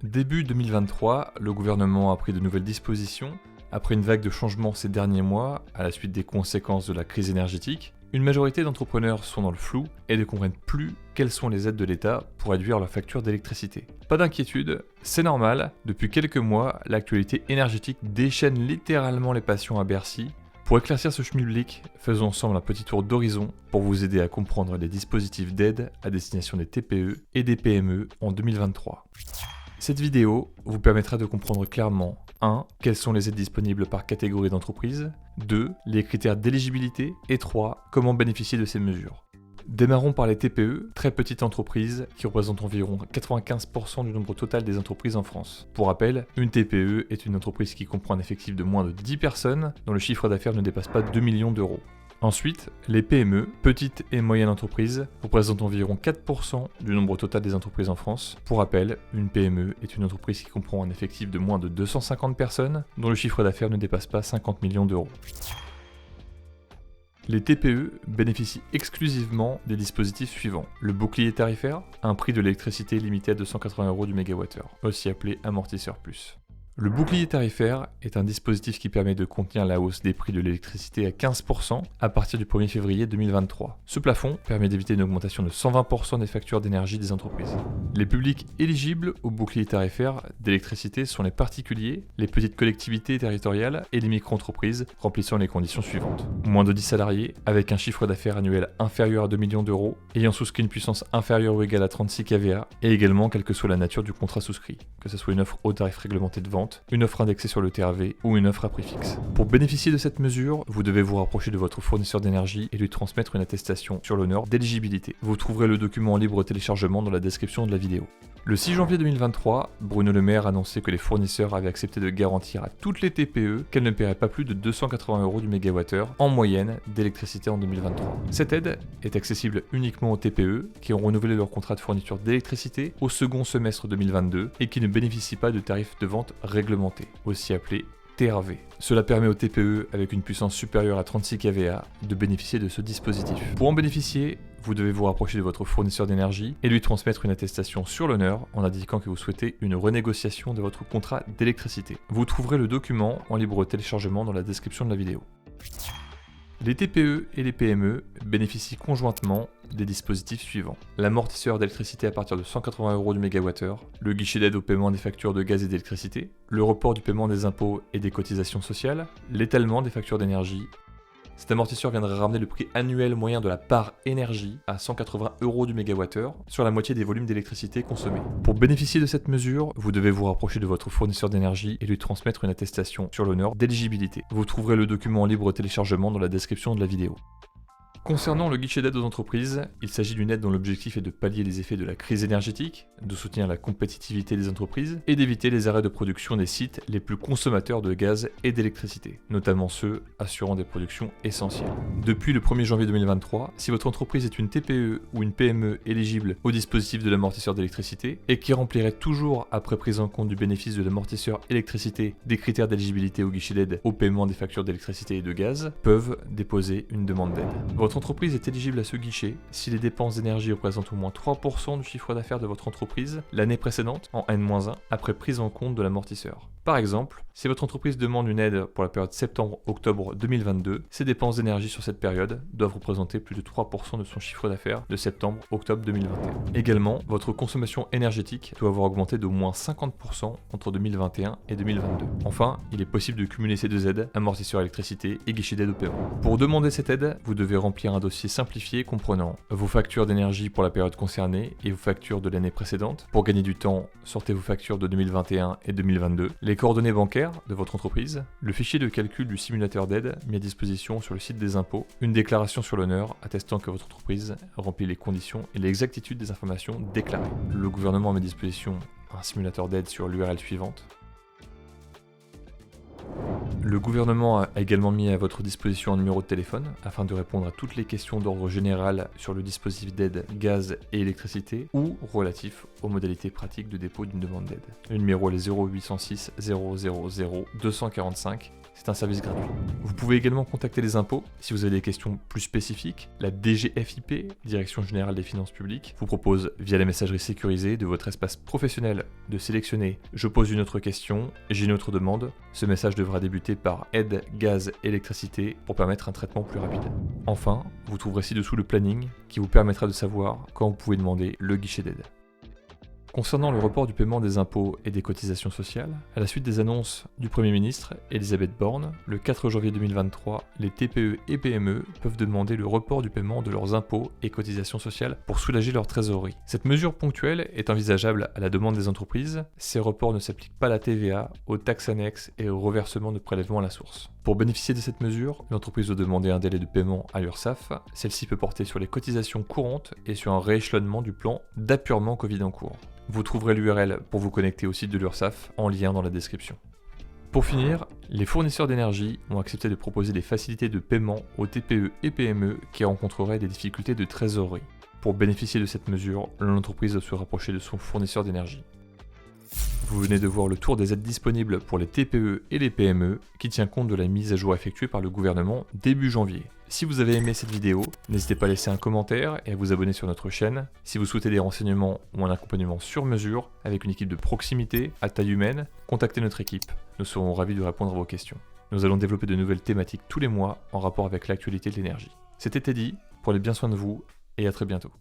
Début 2023, le gouvernement a pris de nouvelles dispositions. Après une vague de changements ces derniers mois, à la suite des conséquences de la crise énergétique, une majorité d'entrepreneurs sont dans le flou et ne comprennent plus quelles sont les aides de l'État pour réduire leur facture d'électricité. Pas d'inquiétude, c'est normal, depuis quelques mois, l'actualité énergétique déchaîne littéralement les passions à Bercy. Pour éclaircir ce schmilblick, faisons ensemble un petit tour d'horizon pour vous aider à comprendre les dispositifs d'aide à destination des TPE et des PME en 2023. Cette vidéo vous permettra de comprendre clairement 1. Quelles sont les aides disponibles par catégorie d'entreprise, 2. Les critères d'éligibilité et 3. Comment bénéficier de ces mesures. Démarrons par les TPE, très petites entreprises qui représentent environ 95% du nombre total des entreprises en France. Pour rappel, une TPE est une entreprise qui comprend un effectif de moins de 10 personnes dont le chiffre d'affaires ne dépasse pas 2 millions d'euros. Ensuite, les PME, petites et moyennes entreprises, représentent environ 4% du nombre total des entreprises en France. Pour rappel, une PME est une entreprise qui comprend un effectif de moins de 250 personnes, dont le chiffre d'affaires ne dépasse pas 50 millions d'euros. Les TPE bénéficient exclusivement des dispositifs suivants. Le bouclier tarifaire, un prix de l'électricité limité à 280 € du mégawattheure, aussi appelé amortisseur plus. Le bouclier tarifaire est un dispositif qui permet de contenir la hausse des prix de l'électricité à 15% à partir du 1er février 2023. Ce plafond permet d'éviter une augmentation de 120% des factures d'énergie des entreprises. Les publics éligibles au bouclier tarifaire d'électricité sont les particuliers, les petites collectivités territoriales et les micro-entreprises remplissant les conditions suivantes. Moins de 10 salariés, avec un chiffre d'affaires annuel inférieur à 2 millions d'euros, ayant souscrit une puissance inférieure ou égale à 36 kVA, et également quelle que soit la nature du contrat souscrit, que ce soit une offre haut tarif réglementé de vente, une offre indexée sur le TRV ou une offre à prix fixe. Pour bénéficier de cette mesure, vous devez vous rapprocher de votre fournisseur d'énergie et lui transmettre une attestation sur l'honneur d'éligibilité. Vous trouverez le document en libre téléchargement dans la description de la vidéo. Le 6 janvier 2023, Bruno Le Maire annonçait que les fournisseurs avaient accepté de garantir à toutes les TPE qu'elles ne paieraient pas plus de 280 € du mégawattheure en moyenne d'électricité en 2023. Cette aide est accessible uniquement aux TPE qui ont renouvelé leur contrat de fourniture d'électricité au second semestre 2022 et qui ne bénéficient pas de tarifs de vente réglementés, aussi appelés TRV. Cela permet aux TPE avec une puissance supérieure à 36 kVA de bénéficier de ce dispositif. Pour en bénéficier, vous devez vous rapprocher de votre fournisseur d'énergie et lui transmettre une attestation sur l'honneur en indiquant que vous souhaitez une renégociation de votre contrat d'électricité. Vous trouverez le document en libre téléchargement dans la description de la vidéo. Les TPE et les PME bénéficient conjointement des dispositifs suivants. L'amortisseur d'électricité à partir de 180 € du mégawattheure, le guichet d'aide au paiement des factures de gaz et d'électricité, le report du paiement des impôts et des cotisations sociales, l'étalement des factures d'énergie. Cet amortisseur viendrait ramener le prix annuel moyen de la part énergie à 180 € du mégawattheure sur la moitié des volumes d'électricité consommés. Pour bénéficier de cette mesure, vous devez vous rapprocher de votre fournisseur d'énergie et lui transmettre une attestation sur l'honneur d'éligibilité. Vous trouverez le document en libre téléchargement dans la description de la vidéo. Concernant le guichet d'aide aux entreprises, il s'agit d'une aide dont l'objectif est de pallier les effets de la crise énergétique, de soutenir la compétitivité des entreprises et d'éviter les arrêts de production des sites les plus consommateurs de gaz et d'électricité, notamment ceux assurant des productions essentielles. Depuis le 1er janvier 2023, si votre entreprise est une TPE ou une PME éligible au dispositif de l'amortisseur d'électricité et qui remplirait toujours, après prise en compte du bénéfice de l'amortisseur électricité, des critères d'éligibilité au guichet d'aide au paiement des factures d'électricité et de gaz, peuvent déposer une demande d'aide. Votre entreprise est éligible à ce guichet si les dépenses d'énergie représentent au moins 3% du chiffre d'affaires de votre entreprise l'année précédente, en N-1, après prise en compte de l'amortisseur. Par exemple, si votre entreprise demande une aide pour la période septembre-octobre 2022, ses dépenses d'énergie sur cette période doivent représenter plus de 3% de son chiffre d'affaires de septembre-octobre 2021. Également, votre consommation énergétique doit avoir augmenté d'au moins 50% entre 2021 et 2022. Enfin, il est possible de cumuler ces deux aides, amortisseur électricité et guichet d'aide au paiement. Pour demander cette aide, vous devez remplir un dossier simplifié comprenant vos factures d'énergie pour la période concernée et vos factures de l'année précédente. Pour gagner du temps, sortez vos factures de 2021 et 2022, les coordonnées bancaires de votre entreprise, le fichier de calcul du simulateur d'aide mis à disposition sur le site des impôts, une déclaration sur l'honneur attestant que votre entreprise remplit les conditions et l'exactitude des informations déclarées. Le gouvernement met à disposition un simulateur d'aide sur l'URL suivante. Le gouvernement a également mis à votre disposition un numéro de téléphone afin de répondre à toutes les questions d'ordre général sur le dispositif d'aide gaz et électricité ou relatif aux modalités pratiques de dépôt d'une demande d'aide. Le numéro est 0806 000 245 c'est un service gratuit. Vous pouvez également contacter les impôts si vous avez des questions plus spécifiques. La DGFiP, Direction Générale des Finances Publiques, vous propose via la messagerie sécurisée de votre espace professionnel de sélectionner « Je pose une autre question, j'ai une autre demande ». Ce message devra débuter par « Aide, gaz, électricité » pour permettre un traitement plus rapide. Enfin, vous trouverez ci-dessous le planning qui vous permettra de savoir quand vous pouvez demander le guichet d'aide. Concernant le report du paiement des impôts et des cotisations sociales, à la suite des annonces du Premier ministre, Elisabeth Borne, le 4 janvier 2023, les TPE et PME peuvent demander le report du paiement de leurs impôts et cotisations sociales pour soulager leur trésorerie. Cette mesure ponctuelle est envisageable à la demande des entreprises. Ces reports ne s'appliquent pas à la TVA, aux taxes annexes et au reversement de prélèvements à la source. Pour bénéficier de cette mesure, l'entreprise doit demander un délai de paiement à l'URSSAF. Celle-ci peut porter sur les cotisations courantes et sur un rééchelonnement du plan d'appurement Covid en cours. Vous trouverez l'URL pour vous connecter au site de l'URSSAF en lien dans la description. Pour finir, les fournisseurs d'énergie ont accepté de proposer des facilités de paiement aux TPE et PME qui rencontreraient des difficultés de trésorerie. Pour bénéficier de cette mesure, l'entreprise doit se rapprocher de son fournisseur d'énergie. Vous venez de voir le tour des aides disponibles pour les TPE et les PME qui tient compte de la mise à jour effectuée par le gouvernement début janvier. Si vous avez aimé cette vidéo, n'hésitez pas à laisser un commentaire et à vous abonner sur notre chaîne. Si vous souhaitez des renseignements ou un accompagnement sur mesure avec une équipe de proximité à taille humaine, contactez notre équipe. Nous serons ravis de répondre à vos questions. Nous allons développer de nouvelles thématiques tous les mois en rapport avec l'actualité de l'énergie. C'était Teddy, prenez bien soin de vous et à très bientôt.